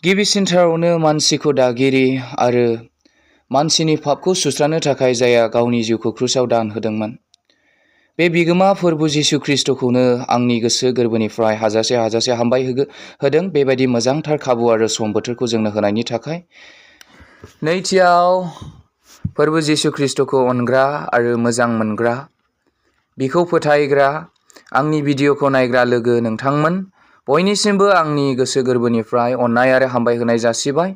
गिबिसिनथारावनो मानसिखौ दागिरि आरो मानसिनि पापखौ सुस्रांनो थाखाय जायहा गावनि जिउखौ क्रुसाव दान होदोंमोन। बे बिगोमा फोरबो जिसु ख्रिस्ट'खौनो आंनि गोसो गोरबोनिफ्राय हाजासे हामबाय होदों बेबायदि मोजांथार खाबु आरो सम बोथोरखौ जोंनो होनायनि थाखाय। नैथियाव फोरबो जिसु ख्रिस्ट'खौ अनग्रा आरो मोजां मोनग्रा, बिखौ फोथायग्रा, आंनि भिडिअ'खौ नायग्रा लोगो नोंथांमोन बयनिसिमबो आंनि गोसो गोरबोनिफ्राय अननाय आरो हामबाय होनाय जासिबाय।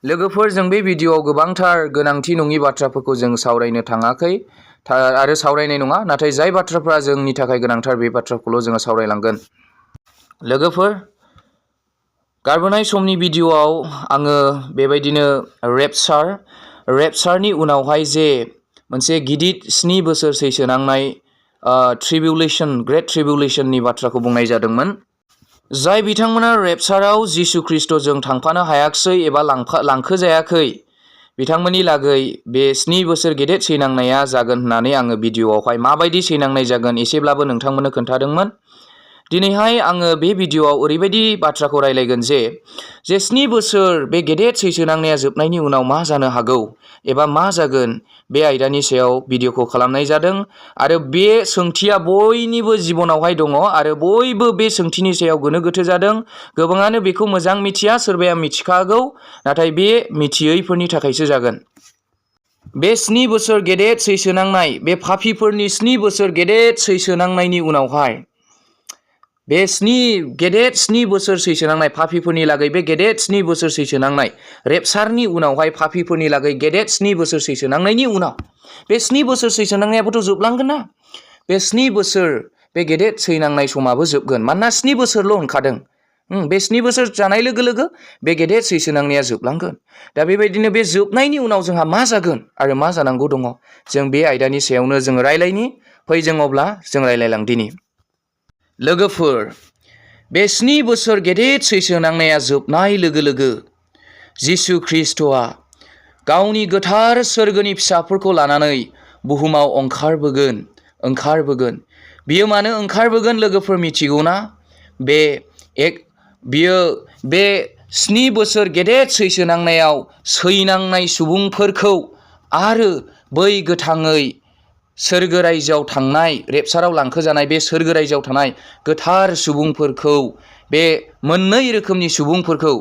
लोगोफोर, जों बे भिडिअ'आव गोबांथार गोनांथि नङि बाथ्राफोरखौ जों सावरायनो थाङाखै आरो सावरायनाय नङा, नाथाय जाय बाथ्राफ्रा जोंनि थाखाय गोनांथार बे बाथ्राखौल' जोङो सावरायलांगोन। लोगोफोर, गारबोनाय समनि भिडिअ'आव आङो बेबायदिनो रेपचारनि उनावहाय जे मोनसे गिदिर 7 बोसोर सैसोनांनाय ग्रेट ट्रिबिउलेशननि बाथ्राखौ बुंनाय जादोंमोन। जाय बिथांमोना रेपचाराव जिसु ख्रिस्ट'जों थांफानो हायाखसै एबा लांखोजायाखै, बिथांमोननि लागै बे 7 बोसोर गेदेर सैनांनाया जागोन होननानै आङो भिडिअ'आवहाय माबायदि सैनांनाय जागोन एसेब्लाबो नोंथांमोननो खोन्थादोंमोन। दिनैहाय आङो बे भिडिअ'आव ओरैबायदि बाथ्राखौ रायलायगोन जे 7 बोसोर बे गेदेर सैसोनांनाया जोबनायनि उनाव मा जानो हागौ एबा मा जागोन, बे आयदानि सायाव भिडिअ'खौ खालामनाय जादों। आरो बे सोंथिया बयनिबो जिबनावहाय दङ आरो बयबो बे सोंथिनि सायाव गोनो गोथो जादों। गोबाङानो बेखौ मोजां मिथिया, सोरबाया मिथिखागौ, नाथाय बे मिथियैफोरनि थाखायसो जागोन। बे 7 बोसोर गेदेर सैसोनांनाय, बे पापीफोरनि 7 बोसोर गेदेर सैसोनांनायनि उनावहाय, बे गेदेर 7 बोसोर सैसोनांनाय पापीफोरनि लागै बे गेदेर 7 बोसोर सैसोनांनाय रेपचारनि उनावहाय पापीफोरनि लागै गेदेर 7 बोसोर सैसोनांनायनि उनाव बे 7 बोसोर सैसोनांनायाबोथ' जोबलांगोन ना। बे 7 बोसोर बे गेदेर सैनांनाय समाबो जोबगोन, मानोना 7 बोसोरल' ओंखारदों। बे 7 बोसोर जानाय लोगो लोगो बे गेदेर सैसोनांनाया जोबलांगोन। दा बेबायदिनो बे जोबनायनि उनाव जोंहा मा जागोन आरो मा जानांगौ दङ, जों बे आयदानि सायावनो जोङो रायलायनि। फै जों अब्ला जों रायलायलांदिनि। लोगोफोर, बे 7 बोसोर गेदेर सैसोनांनाया जोबनाय लोगो लोगो जिसु ख्रिस्ट'आ गावनि गोथार सोरगोनि फिसाफोरखौ लानानै बुहुमाव ओंखारबोगोन। बियो मानो ओंखारबोगोन लोगोफोर मिथिगौना? बियो बे 7 बोसोर गेदेर सैसोनांनायाव सैनांनाय सुबुंफोरखौ आरो बै गोथाङै सोरगो रायजोआव थांनाय, रेपचाराव लांखोजानाय बे सोरगो रायजोआव थानाय गोथार सुबुंफोरखौ, बे मोननै रोखोमनि सुबुंफोरखौ,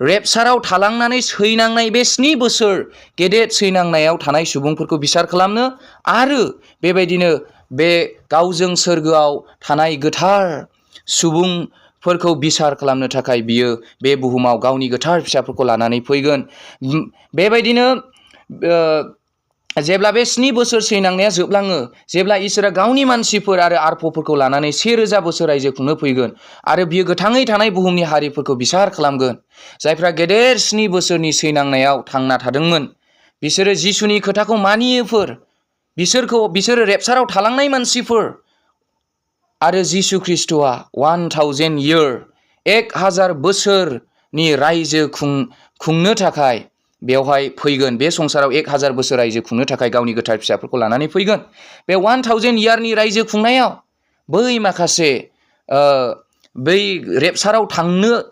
रेपचाराव थालांनानै सैनांनाय बे 7 बोसोर गेदेर सैनांनायाव थानाय सुबुंफोरखौ बिसार खालामनो आरो बेबायदिनो बे गावजों सोरगोआव थानाय गोथार सुबुंफोरखौ बिसार खालामनो थाखाय बियो बे बुहुमाव गावनि गोथार फिसाफोरखौ लानानै फैगोन। बेबायदिनो जेब्ला बे 7 बोसोर सैनांनाया जोबलाङो, जेब्ला इसोरा गावनि मानसिफोर आरो आरफफोरखौ लानानै 1000 बोसोर रायजो खुंनो फैगोन आरो बियो गोथाङै थानाय बुहुमनि हारिफोरखौ बिसार खालामगोन। जायफ्रा गेदेर 7 बोसोरनि सैनांनायाव थांना थादोंमोन, बिसोरो जिसुनि खोथाखौ मानियोफोर, बिसोरो रेपचाराव थालांनाय मानसिफोर, आरो जिसु ख्रिस्ट'आ 1000 बोसोरनि रायजो खुंनो थाखाय बेवहाय फैगोन। बे संसाराव 1000 बोसोर रायजो खुंनो थाखाय गावनि गोथार फिसाफोरखौ लानानै फैगोन। बे 1000 रायजो खुंनायाव बै माखासे बै रेपचाराव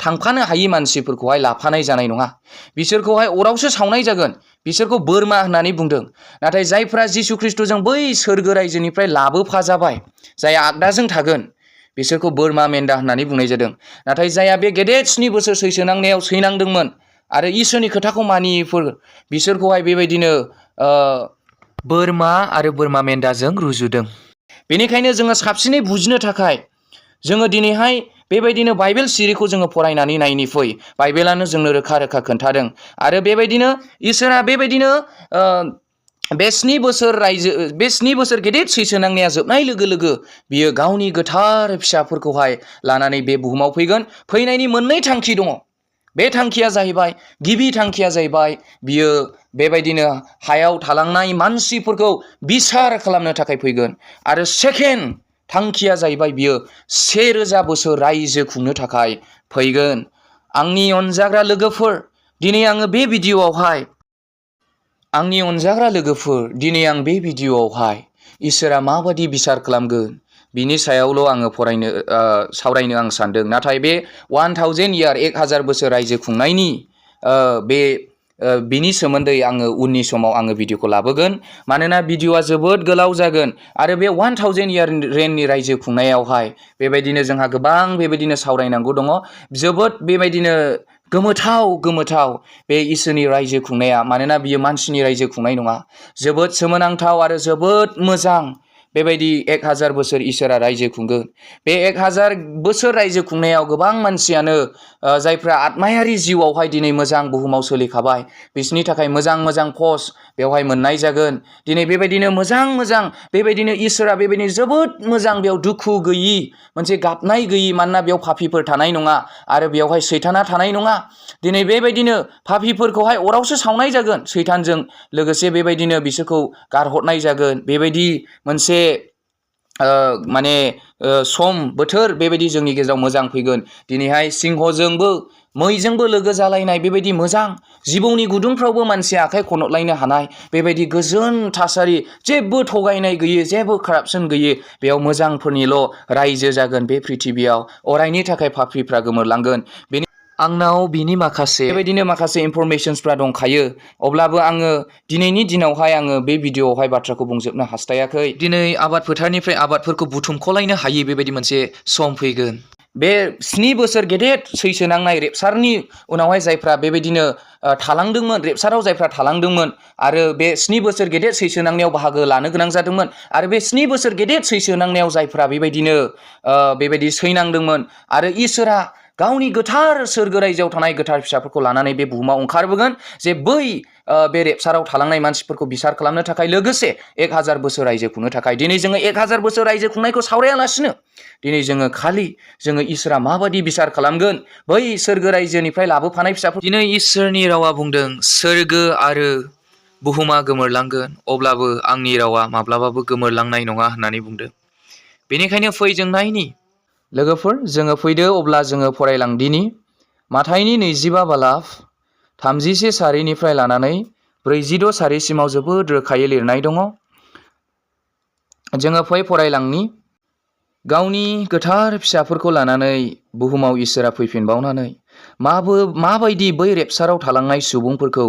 थांफानो हायि मानसिफोरखौहाय लाफानाय जानाय नङा। बिसोरखौहाय अरावसो सावनाय जागोन। बिसोरखौ बोरमा होननानै बुंदों। नाथाय जायफ्रा जिसु ख्रिस्ट'जों बै सोरगो रायजोनिफ्राय लाबोफाजाबाय, जाय आगदाजों थागोन, बिसोरखौ बोरमा मेन्दा होननानै बुंनाय जादों। नाथाय जायहा बे गेदेर 7 बोसोर सैसोनांनायाव सैनांदोंमोन आरो इसोरनि खोथाखौ मानियैफोर, बिसोरखौहाय बेबायदिनो बोरमा आरो बोरमा मेन्दाजों रुजुदों। बेनिखायनो जोङो साबसिनै बुजिनो थाखाय जोङो दिनैहाय बेबायदिनो बाइबेल सिरिखौ जोङो फरायनानै नायनि फै। बाइबेलानो जोंनो रोखा रोखा खोन्थादों। आरो बेबायदिनो इसोरा बेबायदिनो बे 7 बोसोर गेदेर सैसोनांनाया जोबनाय लोगो लोगो बियो गावनि गोथार फिसाफोरखौहाय लानानै बे बुहुमाव फैगोन। फैनायनि मोननै थांखि दङ। बे थांखिया जाहैबाय, गिबि थांखिया जाहैबाय बियो बेबायदिनो हायाव थालांनाय मानसिफोरखौ बिसार खालामनो थाखाय फैगोन। आरो सेकेन्ड थांखिया जाहैबाय बियो 1000 बोसोर रायजो खुंनो थाखाय फैगोन। आंनि अनजाग्रा लोगोफोर, दिनै आं बे भिडिअ'आवहाय इसोरा माबायदि बिसार खालामगोन, बिनि सायावल' आङो सावरायनो आं सानदों। नाथाय बे 1000 इयार 1000 बोसोर रायजो खुंनायनि बिनि सोमोन्दै आङो उननि समाव आङो भिडिअखौ लाबोगोन। मानोना भिडिअआ जोबोद गोलाव जागोन आरो बे 1000 इयार रेइननि रायजो खुंनायावहाय बेबायदिनो जोंहा गोबां बेबायदिनो सावरायनांगौ दङ। जोबोद बेबायदिनो गोमोथाव बे इसोरनि रायजो खुंनाया। मानोना बियो मानसिनि रायजो खुंनाय नङा। जोबोद सोमोनांथाव आरो जोबोद मोजां बेबायदि 1000 बोसोर इसोरा रायजो खुंगोन। बे 1000 बोसोर रायजो खुंनायाव गोबां मानसियानो जायफ्रा आत्मायारि जिउआवहाय दिनै मोजां बुहुमाव सोलिखाबाय बिसोरनि थाखाय मोजां पस्ट बेवहाय मोननाय जागोन। दिनै बेबायदिनो मोजां बेबायदिनो इसोरा बेबायदिनो जोबोद मोजां, बेयाव दुखु गैयि, मोनसे गाबनाय गैयि, मानोना बेयाव पापीफोर थानाय नङा आरो बेवहाय सैताना थानाय नङा। दिनै बेबायदिनो पापीफोरखौहाय अरावसो सावनाय जागोन सैतानजों लोगोसे, बेबायदिनो बिसोरखौ गारहरनाय जागोन। बेबायदि मोनसे सम बोथोर बेबायदि जोंनि गेजेराव मोजां फैगोन। दिनैहाय सिंहजोंबो मैजोंबो लोगो जालायनाय बेबायदि मोजां, जिबौनि गुदुंफ्रावबो मानसिया आखाइ खन'लायनो हानाय बेबायदि गोजोन थासारि, जेबो थगायनाय गैयै, जेबो कारापसन गैयै, बेयाव मोजांफोरनिल' रायजो जागोन बे पृथिबियाव। अरायनि थाखाय पापीफ्रा गोमोरलांगोन। आंनाव बिनि बेबायदिनो माखासे इनफरमेशनसफ्रा दंखायो। अब्लाबो आङो दिनैनि दिनावहाय आङो बे भिडिअआवहाय बाथ्राखौ बुंजोबनो हास्थायाखै। दिनै आबाद फोथारनिफ्राय आबादफोरखौ बुथुमख'लायनो हायि बेबायदि मोनसे सम फैगोन। बे 7 बोसोर गेदेर सैसो नांनाय रेपसारनि उनावहाय जायफ्रा बेबायदिनो थालांदोंमोन, रेपसाराव जायफ्रा थालांदोंमोन आरो बे 7 बोसोर गेदेर सैसो नांनायाव बाहागो लानो गोनां जादोंमोन आरो बे 7 बोसोर गेदेर सैसो नांनायाव जायफ्रा बेबायदि सैनांदोंमोन आरो इसोरा गावनि गोथार सोरगो रायजोआव थानाय गोथार फिसाफोरखौ लानानै बे बुहुमाव ओंखारबोगोन, जे बे रेपसाराव थालांनाय मानसिफोरखौ बिसार खालामनो थाखाय, लोगोसे 1000 बोसोर रायजो खुंनो थाखाय। दिनै जोङो 1000 बोसोर रायजो खुंनायखौ सावरायालासिनो दिनै जोङो इसोरा माबायदि बिसार खालामगोन बै सोरगो रायजोनिफ्राय लाबोफानाय फिसाफोर। दिनै इसोरनि रावा बुंदों सोरगो आरो बुहुमा गोमोरलांगोन, अब्लाबो आंनि रावा माब्लाबाबो गोमोरलांनाय नङा होननानै बुंदों। बेनिखायनो फै जों नायनि लोगोफोर, जोङो फैदो अब्ला जोङो फरायलांदिनि माथाइनि 25 बालाब 31 सारिनिफ्राय लानानै 46 सारिसिमाव जोबोद रोखायै लिरनाय दङ। जोङो फरायलांनि। गावनि गोथार फिसाफोरखौ लानानै बुहुमाव इसोरा फैफिनबावनानै माबायदि बै रेपसाराव थालांनाय सुबुंफोरखौ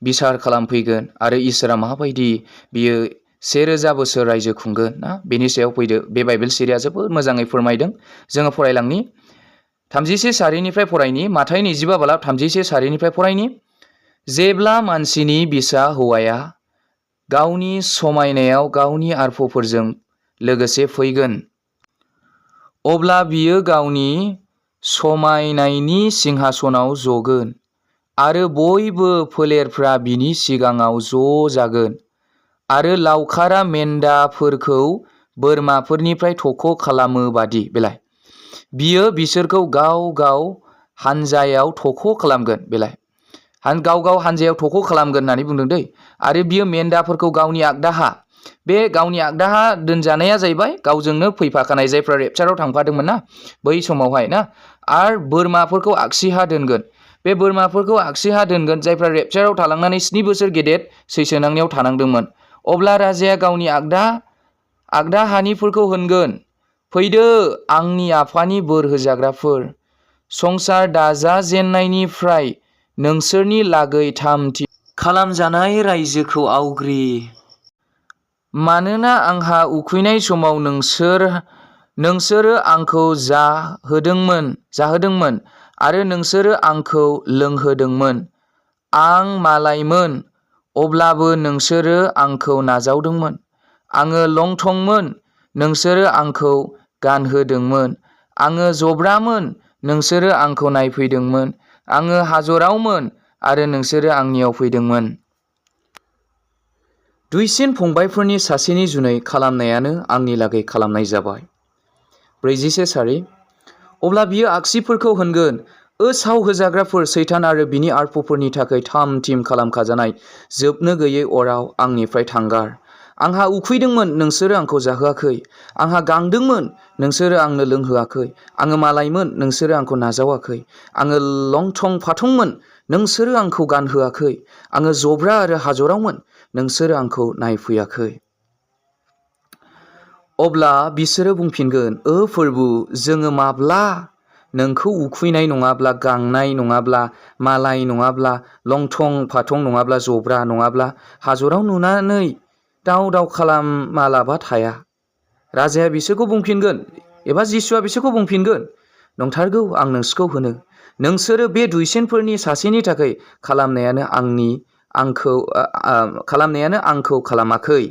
बिसार खालामफैगोन आरो इसोरा माबायदि बियो 1000 बोसोर रायजो खुंगोन ना, बेनि सायाव फैदो। बे बाइबेल सिरिया जोबोद मोजाङै फोरमायदों। जोङो फरायलांनि 31 सारिनिफ्राय फरायनि, माथाइ 25 बालाब 31 सारिनिफ्राय फरायनि। जेब्ला मानसिनि बिसा हौवाया गावनि समायनायाव गावनि आरफफोरजों लोगोसे फैगोन, अब्ला बियो गावनि समायनायनि सिंहासनाव जगोन आरो बयबो फोलेरफ्रा बिनि सिगाङाव जागोन आरो लावखारा मेन्दाफोरखौ बोरमाफोरनिफ्राय थख' खालामो बादि बेलाय बियो बिसोरखौ गाव हानजायाव थख' खालामगोन। गाव हानजायाव थख' खालामगोन होननानै बुंदों दै। आरो बियो मेन्दाफोरखौ गावनि आगदाहा, बे गावनि आगदाहा दोनजानाया जाहैबाय गावजोंनो फैफाखानाय जायफ्रा रेपसाराव थांफादोंमोन ना बै समावहाय ना, आरो बोरमाफोरखौ आगसिहा दोनगोन। बे बोरमाफोरखौ आगसिहा दोनगोन जायफ्रा रेपसाराव थालांनानै 7 बोसोर गेदेर सैसोनांनायाव थानांदोंमोन। अब्ला राजाया गावनि आगदा हानिफोरखौ होनगोन, फैदो आंनि आफानि बोर होजाग्राफोर, संसार दाजाजेन्नायनिफ्राय नोंसोरनि लागै थाम-थिम खालामजानाय रायजोखौ आवग्रि। मानोना आंहा उखैनाय समाव नोंसोरो आंखौ जाहोदोंमोन आरो नोंसोरो आंखौ लोंहोदोंमोन। आं मालायमोन, अब्लाबो नोंसोरो आंखौ नाजावदोंमोन। आङो लंथंमोन, नोंसोरो आंखौ गानहोदोंमोन। आङो जब्रामोन, नोंसोरो आंखौ नायफैदोंमोन। आङो हाजरावमोन आरो नोंसोरो आंनियाव फैदोंमोन। दुइसिन फंबायफोरनि सासेनि जुनै खालामनायानो आंनि लागै खालामनाय जाबाय। 41 सारि। अब्ला बियो आगसिफोरखौ होनगोन, साव होजाग्राफोर, सैतान आरो बिनि आरफफोरनि थाखाय थाम-थिम खालामखाजानाय जोबनो गैयै अराव आंनिफ्राय थांगार। आंहा उखैदोंमोन, नोंसोरो आंखौ जाहोआखै। आंहा गांदोंमोन, नोंसोरो आंनो लोंहोआखै। आङो मालायमोन, नोंसोरो आंखौ नाजावाखै। आङो लंथं-फाथंमोन, नोंसोरो आंखौ गानहोआखै। आङो जब्रा आरो हाजरावमोन, नोंसोरो आंखौ नायफैयाखै। अब्ला बिसोरो बुंफिनगोन, फोरबु, जोङो माब्ला नोंखौ उखैनाय नङाब्ला, गांनाय नङाब्ला, मालाय नङाब्ला, लंथं फाथं नङाब्ला, जब्रा नङाब्ला हाजराव नुनानै दाव दाव खालामालाबा थाया। राजाया बिसोरखौ बुंफिनगोन एबा जिसुआ बिसोरखौ बुंफिनगोन, नंथारगौ आं नोंसोरखौ होनो, नोंसोरो बे दुइसिनफोरनि सासेनि थाखाय खालामनायानो आंखौ खालामाखै।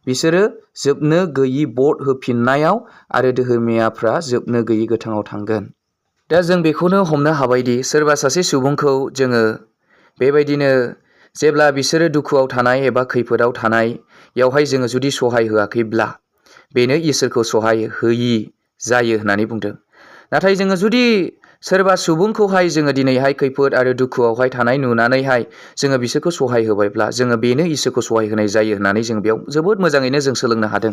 बिसोरो जोबनो गैयि बट होफिननायाव आरो दोहोरमियाफ्रा जोबनो गैयि गोथाङाव थांगोन। दा जों बेखौनो हमनो हाबायदि सोरबा सासे सुबुंखौ जोङो बेबायदिनो जेब्ला बिसोरो दुखुआव थानाय एबा खैफोदाव थानायावहाय जोङो जुदि सहाय होआखैब्ला बेनो इसोरखौ सहाय होयि जायो होननानै बुंदों। नाथाय जोङो जुदि सोरबा सुबुंखौहाय जोङो दिनैहाय खैफोद आरो दुखुआवहाय थानाय नुनानैहाय जोङो बिसोरखौ सहाय होबायब्ला जोङो बेनो इसोरखौ सहाय होनाय जायो होननानै जों बेयाव जोबोद मोजाङैनो जों सोलोंनो हादों।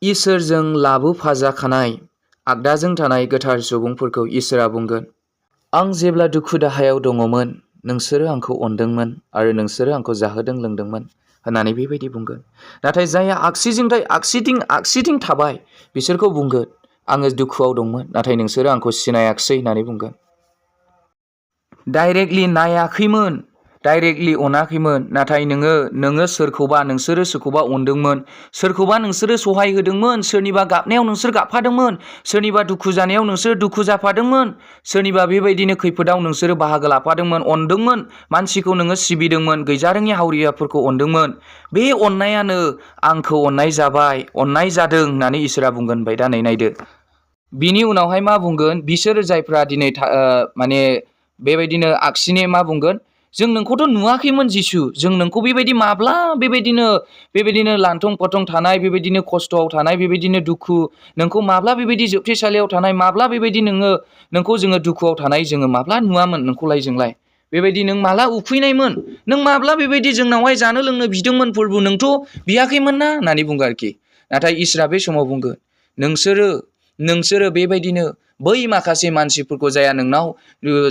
इसोरजों लाबोफाजाखानाय आगदाजों थानाय गोथार सुबुंफोरखौ इसोरा बुंगोन, आं जेब्ला दुखु दाहायाव दङमोन नोंसोरो आंखौ अनदोंमोन आरो नोंसोरो आंखौ जाहोदों लोंदोंमोन होननानै बेबायदि बुंगोन। नाथाय जायहा आगसिथिं थाबाय बिसोरखौ बुंगोन, आङो दुखुआव दंमोन नाथाय नोंसोरो आंखौ सिनायाखिसै होननानै बुंगोन। डाइरेक्टलि नायाखैमोन, डाइरेक्टलि अनाखैमोन, नाथाय नोङो नोंसोरो सोरखौबा अनदोंमोन, सोरखौबा नोंसोरो सहाय होदोंमोन, सोरनिबा गाबनायाव नोंसोर गाबफादोंमोन, सोरनिबा दुखु जानायाव नोंसोर दुखु जाफादोंमोन, सोरनिबा बेबायदिनो खैफोदाव नोंसोरो बाहागो लाफादोंमोन, अनदोंमोन, मानसिखौ नोङो सिबिदोंमोन, गैजारोङि हावरियाफोरखौ अनदोंमोन। बे अननायानो आंखौ अननाय जादों होननानै इसोरा बुंगोन। बाय दा नै नायदो, बिनि उनावहाय मा बुंगोन, बिसोर जायफ्रा दिनै माने बेबायदिनो आगसिनि मा बुंगोन, जों नोंखौथ' नुवाखैमोन जिसु, जों नोंखौ बेबायदि माब्ला बेबायदिनो लान्थं फाथं थानाय, बेबायदिनो खस्थ'आव थानाय, बेबायदिनो दुखु, नोंखौ माब्ला बेबायदि जोबथेसालियाव थानाय, माब्ला बेबायदि नोंखौ जोङो दुखुआव थानाय जोङो माब्ला नुवामोन नोंखौलाय जोंलाय, बेबायदि नों माला उखैनायमोन, नों माब्ला बेबायदि जोंनावहाय जानो लोंनो बिदोंमोन फोरबु, नोंथ' बियाखैमोन ना होननानै बुंगोन आरोखि। नाथाय इसोरा बे समाव बुंगोन, नोंसोरो बेबायदिनो बै माखासे मानसिफोरखौ जाया नोंनाव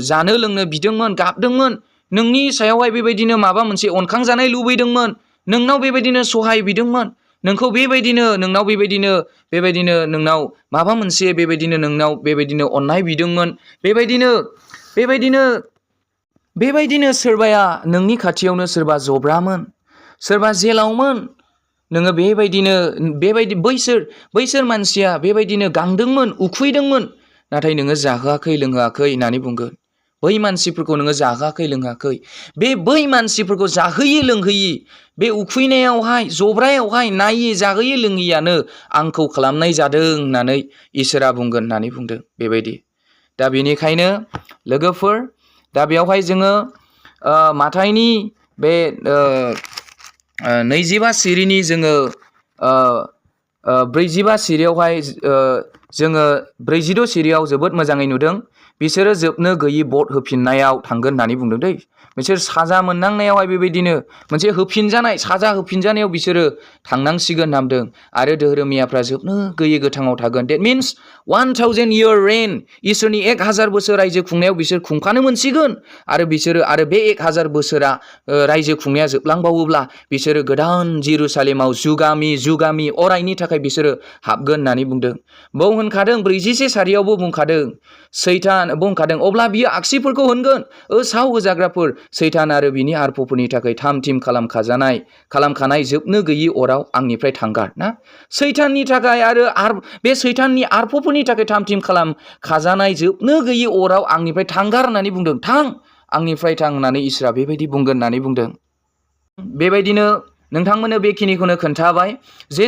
जानो लोंनो बिदोंमोन, गाबदोंमोन, नोंनि सायावहाय बेबायदिनो माबा मोनसे अनखांजानाय लुबैदोंमोन, नोंनाव बेबायदिनो सहाय बिदोंमोन, नोंखौ नोंनाव माबा मोनसे नोंनाव बेबायदिनो अननाय बिदोंमोन, बेबायदिनो सोरबाया नोंनि खाथियावनो सोरबा जब्रामोन, सोरबा जेलावमोन, नोङो बैसोर मानसिया बेबायदिनो गांदोंमोन, उखैदोंमोन, नाथाय नोङो जाहोआखै लोंहोआखै होननानै बुंगोन। बै मानसिफोरखौ नोङो जाहोआखै लोंहोआखै, बै मानसिफोरखौ जाहोयि लोंहोयि, बे उखैनायावहाय जब्रायावहाय नायै जाहोयि लोंहोयियानो आंखौ खालामनाय जादों होननानै इसोरा बुंगोन होननानै बुंदों बेबायदि। दा बेनिखायनो लोगोफोर, दा बेयावहाय जोङो माथाइनि बे 22 सिरिनि जोङो 45 सिरियावहाय जोङो 46 सिरियाव जोबोद मोजाङै नुदों, बिसोरो जोबनो गैयि बट होफिननायाव थांगोन होननानै बुंदों दै। बिसोर साजा मोननांनायावहाय बेबायदिनो मोनसे साजा होफिनजानायाव बिसोरो थांनांसिगोन नामदों, आरो धोरोमियाफ्रा जोबनो गैयै गोथाङाव थागोन। डेट मिन्स 1000 year reign, इसोरनि 1000 बोसोर रायजो खुंनायाव बिसोर खुंखानो मोनसिगोन, आरो बे 1000 बोसोरा रायजो खुंनाया जोबलांबावोब्ला बिसोरो गोदान जेरुसालेमाव जुगामि अरायनि थाखाय बिसोरो हाबगोन होननानै बुंदों। बाव होनखादों 44 सारियावबो बुंखादों, अब्ला बियो आगसिफोरखौ होनगोन, साव होजाग्राफोर, सैतान आरो बिनि आरफफोरनि थाखाय थाम थिम खालामखानाय जोबनो गैयि अराव आंनिफ्राय थांगार ना। सैताननि थाखाय आरो बे सैताननि आरफफोरनि थाखाय थाम थिम खालामखाजानाय जोबनो गैयि अराव आंनिफ्राय थांगार होननानै बुंदों। थां, आंनिफ्राय थां होननानै इसोरा बेबायदि बुंगोन होननानै बुंदों। बेबायदिनो नोंथांमोननो बेखिनिखौनो खोन्थाबाय जे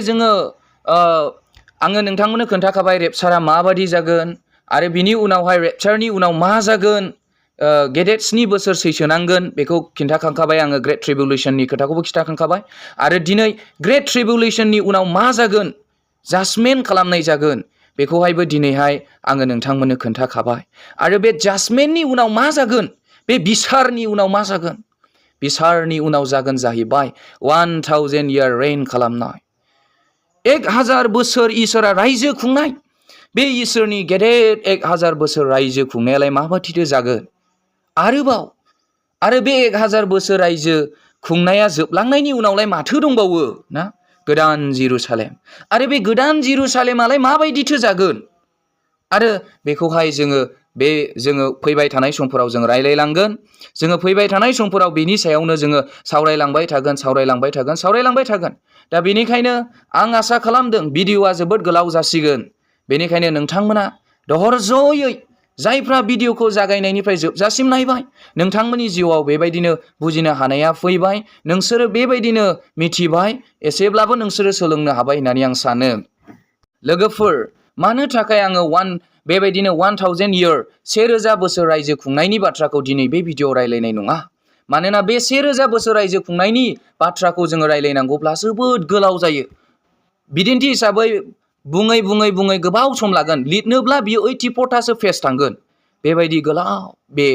आङो नोंथांमोननो खोन्थाखाबाय रेपचारा माबादि जागोन, आरो बिनि उनावहाय रेपचारनि उनाव मा जागोन, गेदेर 7 बोसोर सैसोनांगोन बेखौ खिन्थाखांखाबाय आङो, ग्रेट ट्रिबुलेसननि खोथाखौबो खिन्थाखांखाबाय। आरो दिनै ग्रेट ट्रिबुलेसननि उनाव मा जागोन, जाजमेन्ट खालामनाय जागोन, बेखौहायबो दिनैहाय आङो नोंथांमोननो खोन्थाखाबाय। आरो बे जाजमेन्टनि उनाव मा जागोन, बे बिसारनि उनाव मा जागोन, बिसारनि उनाव जागोन जाहैबाय 1000 year reign खालामनाय, 1000 बोसोर इसोरा रायजो खुंनाय। बे इसोरनि गेदेर 1000 बोसोर रायजो खुंनायालाय माबायदिथो जागोन, आरो बे 1000 बोसोर रायजो खुंनाया जोबलांनायनि उनावलाय माथो दंबावो ना। गोदान जेरुसालेम। आरो बे गोदान जेरुसालेमालाय माबायदिथो जागोन? आरो बेखौहाय जोङो फैबाय थानाय समफोराव जों रायलायलांगोन। जोङो फैबाय थानाय समफोराव बेनि सायावनो जोङो सावरायलांबाय थागोन। दा बेनिखायनो आं आसा खालामदों भिडिअ'आ जोबोद गोलाव जासिगोन। बेनिखायनो नोंथांमोना धैर्ययै जायफ्रा भिडिअ'खौ जागायनायनिफ्राय जोबजासिम नायबाय, नोंथांमोननि जिउआव बेबायदिनो बुजिनो हानाया फैबाय। नोंसोरो बेबायदिनो मिथिबाय, एसेब्लाबो नोंसोरो सोलोंनो हाबाय होननानै आं सानो। लोगोफोर, मानो थाखाय आङो बेबायदिनो 1000 year 1000 बोसोर रायजो खुंनायनि बाथ्राखौ दिनै बे भिडिअ'आव रायलायनाय नङा। मानोना बे 1000 बोसोर रायजो खुंनायनि बाथ्राखौ जोङो रायलायनांगौब्ला जोबोद गोलाव जायो। बिदिन्थि हिसाबै बुङै गोबाव सम लागोन। लिरनोब्ला बियो 84थासो पेज थांगोन। बेबायदि गोलाव बे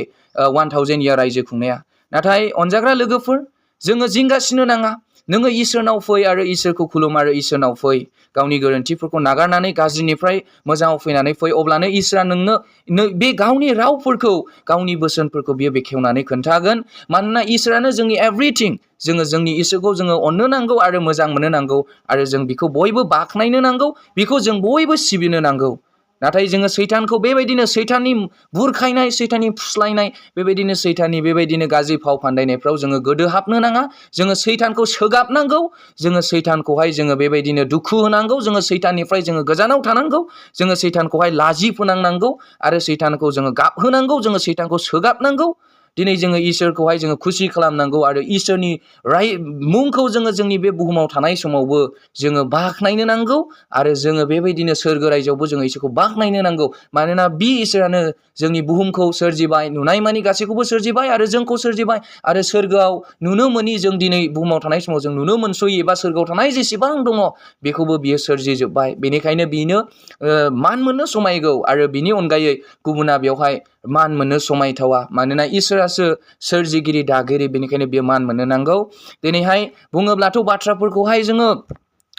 1000 year रायजो खुंनाया। नाथाय अनजाग्रा लोगोफोर, जोङो जिंगासिनो नाङा। नोङो इसोरनाव फै आरो इसोरखौ खुलुम आरो इसोरनाव फै। गावनि गोरोन्थिफोरखौ नागारनानै गाज्रिनिफ्राय मोजाङाव फैनानै फै। अब्लानो इसोरा नोंनो बे गावनि रावफोरखौ, गावनि बोसोनफोरखौ बियो बेखेवनानै खोन्थागोन। मानोना इसोरानो जोंनि एभ्रिथिं। जोङो जोंनि इसोरखौ जोङो अननो नांगौ आरो मोजां मोननो नांगौ आरो जों बिखौ बयबो बाख्नायनो नांगौ। बिखौ जों बयबो सिबिनो नांगौ। नाथाय जोङो सैतानखौ बेबायदिनो सैताननि बुरखायनाय, सैताननि फुस्लायनाय, बेबायदिनो सैताननि बेबायदिनो गाज्रि फाव फान्दायनायफ्राव जोङो गोदोहाबनो नाङा। जोङो सैतानखौ सोगाबनांगौ। जोङो सैतानखौहाय जोङो बेबायदिनो दुखु होनांगौ। जोङो सैताननिफ्राय जोङो गोजानाव थानांगौ। जोङो सैतानखौहाय लाजि फोनांनांगौ आरो सैतानखौ जोङो गाबहोनांगौ। जोङो सैतानखौ सोगाबनांगौ। दिनै जोङो इसोरखौहाय जोङो खुसि खालामनांगौ आरो इसोरनि मुंखौ जोङो जोंनि बे बुहुमाव थानाय समावबो जोङो बाख्नायनो नांगौ आरो जोङो बेबायदिनो सोरगो रायजोआवबो जोङो इसोरखौ बाख्नायनो नांगौ। मानोना बे इसोरानो जोंनि बुहुमखौ सोरजिबाय, नुनाय मानि गासैखौबो सोरजिबाय आरो जोंखौ सोरजिबाय आरो सोरगोआव नुनो मोनि, जों दिनै बुहुमाव थानाय समाव जों नुनो मोनस'यै एबा सोरगोआव थानाय जेसेबां दङ बेखौबो बियो सोरजिजोब्बाय। बेनिखायनो बिनो मान मोननो समायगौ आरो बिनि अनगायै गुबुना बेवहाय मान मोननो समायथावा। मानोना इसोरासो सोरजिगिरि, दागिरि, बेनिखायनो बियो मान मोननो नांगौ। दिनैहाय बुङोब्लाथ' बाथ्राफोरखौहाय जोङो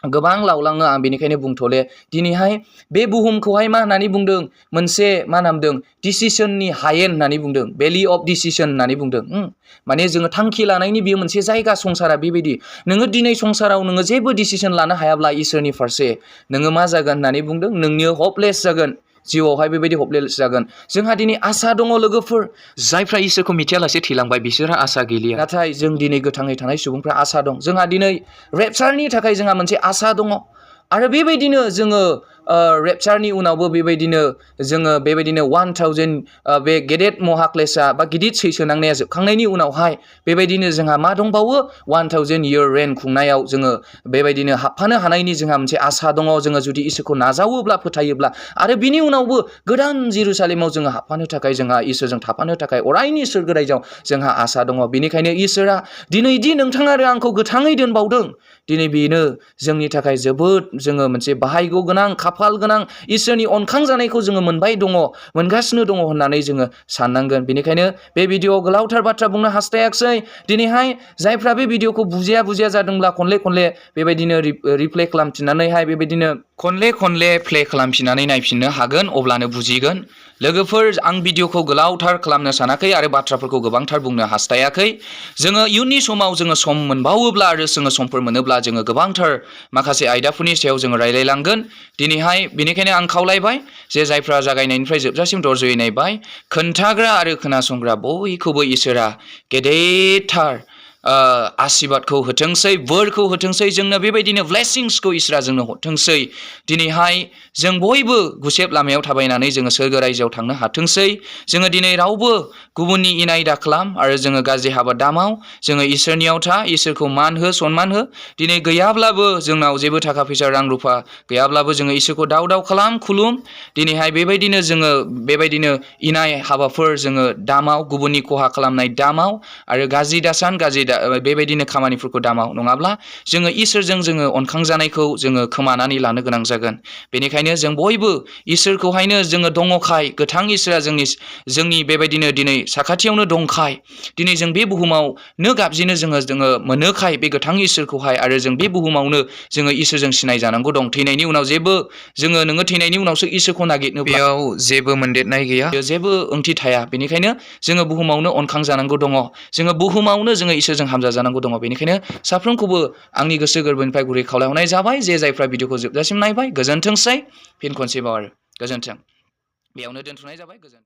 गोबां लावलाङो, आं बेनिखायनो बुंथ'ले। दिनैहाय बे बुहुमखौहाय मा होननानै बुंदों? मोनसे मा नामदों? डिसिसननि हायेन होननानै बुंदों। भेलि अफ डिसिसन होननानै बुंदों। माने जोङो थांखि लानायनि बेयो मोनसे जायगा, संसारा बेबायदि। नोङो दिनै संसाराव नोङो जेबो डिसिसन लानो हायाब्ला इसोरनि फारसे नोङो मा जागोन होननानै बुंदों? नोंनिया हपलेस जागोन। जिउआवहाय बेबायदि हपलेस जागोन। जोंहा दिनै आसा दङ लोगोफोर। जायफ्रा इसोरखौ मिथियालासे थैलांबाय बिसोरहा आसा गैलिया। नाथाय जों दिनै गोथाङै थानाय सुबुंफ्रा आसा दं। जोंहा दिनै रेपचारनि थाखाय जोंहा मोनसे आसा दङ। आरो बेबायदिनो जोङो रेपचारनि उनावबो बेबायदिनो जोङो बेबायदिनो 1000 बे गेदेर महाक्लेशा बा गिदिर सैसोनांनाया जोबखांनायनि उनावहाय बेबायदिनो जोंहा मा दंबावो? 1000 year रेन खुंनायाव जोङो बेबायदिनो हाबफानो हानायनि जोंहा मोनसे आसा दङ। जोङो जुदि इसोरखौ नाजावोब्ला, फोथायोब्ला आरो बिनि उनावबो गोदान जेरुसालेमाव जोङो हाबफानो थाखाय, जोंहा इसोरजों थाफानो थाखाय अरायनि सोरगो रायजोआव जोंहा आसा दङ। बेनिखायनो इसोरा दिनै दि नोंथाङा आरो आंखौ गोथाङै दोनबावदों, दिनै बेनो जोंनि थाखाय जोबोद जोङो मोनसे बाहायग' गोनां, खाफाल गोनां। इसोरनि अनखां जानायखौ जोङो मोनगासिनो दङ होननानै जोङो साननांगोन। बेनिखायनो बे भिडिअ'आव गोलावथार बाथ्रा बुंनो हास्थायाखिसै। दिनैहाय जायफ्रा बे भिडिअ'खौ बुजिया जादोंब्ला खनले बेबायदिनो रिप्ले खालामफिननानैहाय बेबायदिनो खनले प्ले खालामफिननानै नायफिननो हागोन, अब्लानो बुजिगोन। लोगोफोर, आं भिडिअ'खौ गोलावथार खालामनो सानाखै आरो बाथ्राफोरखौ गोबांथार बुंनो हास्थायाखै। जोङो इयुननि समाव जोङो सम मोनबावोब्ला आरो जोङो समफोर मोनोब्ला जोङो गोबांथार माखासे आयदाफोरनि सायाव जोङो रायलायलांगोन। दिनैहाय बेनिखायनो आं खावलायबाय जे जायफ्रा जागायनायनिफ्राय जोबजासिम धैर्ययै नायबाय, खोन्थाग्रा आरो खोनासंग्रा बयखौबो इसोरा गेदेरथार आशीर्बादखौ होथोंसै, बोरखौ होथोंसै। जोंनो बेबायदिनो ब्लेसिंसखौ इसोरा जोंनो हरथोंसै। दिनैहाय जों बयबो गुसेब लामायाव थाबायनानै जोङो सोरगो रायजोआव थांनो हाथोंसै। जोङो दिनै रावबो गुबुननि इनाय दाखालाम आरो जोङो गाज्रि हाबा दामाव। जोङो इसोरनियाव था, इसोरखौ मान हो, सनमान हो। दिनै गैयाब्लाबो, जोंनाव जेबो थाखा फैसा रां रुफा गैयाब्लाबो जोङो इसोरखौ दाव खालाम, खुलुम। दिनैहाय बेबायदिनो जोङो बेबायदिनो इनाय हाबाफोर जोङो दामाव, गुबुननि खहा खालामनाय दामाव आरो गाज्रि दासान, बेबायदिनो खामानिफोरखौ दामाव। नङाब्ला जोङो इसोरजों जोङो अनखांजानायखौ जोङो खोमानानै लानो गोनां जागोन। बेनिखायनो जों बयबो इसोरखौहायनो जोङो दङखाय, गोथां इसोरा जोंनि बेबायदिनो दिनै साखाथियावनो दंखाय, दिनै जों बे बुहुमावनो गाबज्रिनो जोङो मोनोखाय बे गोथां इसोरखौहाय, आरो जों बे बुहुमावनो जोङो इसोरजों सिनाय जानांगौ दं। थैनायनि उनाव जेबो नोङो थैनायनि उनावसो इसोरखौ नागिरनो, बेयाव जेबो मोनदेरनाय गैया, जेबो ओंथि थाया। बेनिखायनो जोङो बुहुमावनो अनखां जानांगौ दङ। जोङो बुहुमावनो जोङो इसोरजों जों हामजा जानांगौ दङ। बेनिखायनो साफ्रोमखौबो आंनि गोसो गोरबोनिफ्राय गुरै खावलायहरनाय जाबाय जे जायफ्रा भिडिअखौ जोबजासिम नायबाय गोजोन्थोंसै। फिन खनसेबाव आरो गोजोन्थों। बेयावनो दोनथ'नाय जाबाय। गोजोन्थों।